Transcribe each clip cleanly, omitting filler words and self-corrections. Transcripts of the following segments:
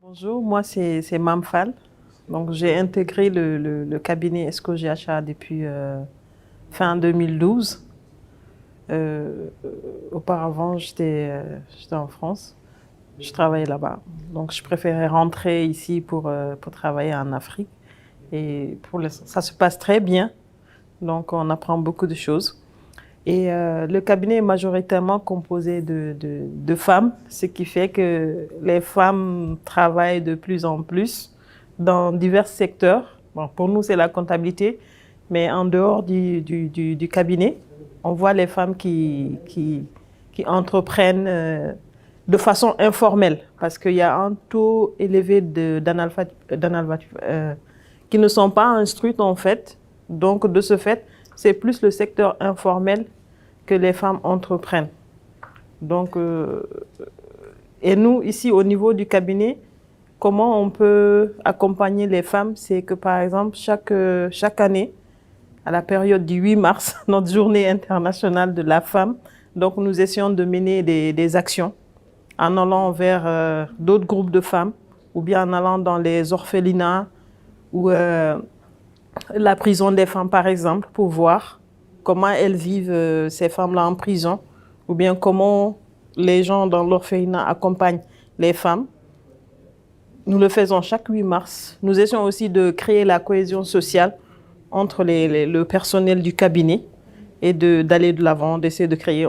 Bonjour, moi c'est Mam Fall. Donc j'ai intégré le cabinet ESCO GHA depuis fin 2012. Auparavant, j'étais en France. Je travaillais là-bas. Donc je préférais rentrer ici pour travailler en Afrique. Et ça se passe très bien. Donc on apprend beaucoup de choses. Et le cabinet est majoritairement composé de femmes, ce qui fait que les femmes travaillent de plus en plus dans divers secteurs. Bon, pour nous, c'est la comptabilité, mais en dehors du cabinet, on voit les femmes qui entreprennent de façon informelle, parce qu'il y a un taux élevé d'analphabètes qui ne sont pas instruites en fait. Donc, de ce fait, c'est plus le secteur informel que les femmes entreprennent. Donc, et nous, ici, au niveau du cabinet, comment on peut accompagner les femmes? C'est que, par exemple, chaque année, à la période du 8 mars, notre journée internationale de la femme, donc nous essayons de mener des actions en allant vers d'autres groupes de femmes ou bien en allant dans les orphelinats ou la prison des femmes, par exemple, pour voir comment elles vivent, ces femmes-là en prison, ou bien comment les gens dans l'orphelinat accompagnent les femmes. Nous le faisons chaque 8 mars. Nous essayons aussi de créer la cohésion sociale entre le personnel du cabinet et d'aller de l'avant, d'essayer de créer.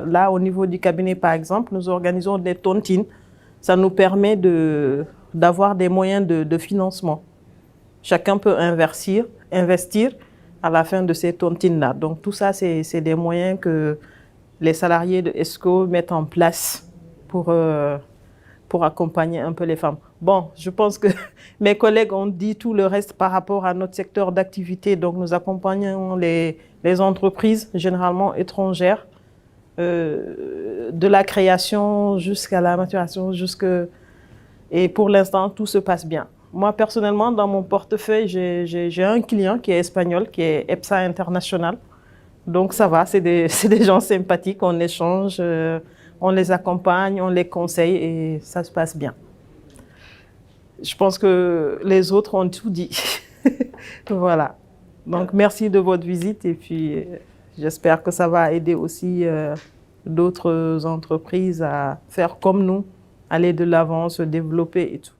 Là, au niveau du cabinet, par exemple, nous organisons des tontines. Ça nous permet d'avoir des moyens de financement. Chacun peut investir à la fin de ces tontines-là. Donc tout ça, c'est des moyens que les salariés de ESCO mettent en place pour accompagner un peu les femmes. Bon, je pense que mes collègues ont dit tout le reste par rapport à notre secteur d'activité. Donc nous accompagnons les entreprises, généralement étrangères, de la création jusqu'à la maturation, et pour l'instant, tout se passe bien. Moi, personnellement, dans mon portefeuille, j'ai un client qui est espagnol, qui est EPSA International. Donc, ça va, c'est des gens sympathiques, on échange, on les accompagne, on les conseille et ça se passe bien. Je pense que les autres ont tout dit. Voilà. Donc, merci de votre visite et puis j'espère que ça va aider aussi d'autres entreprises à faire comme nous, aller de l'avant, se développer et tout.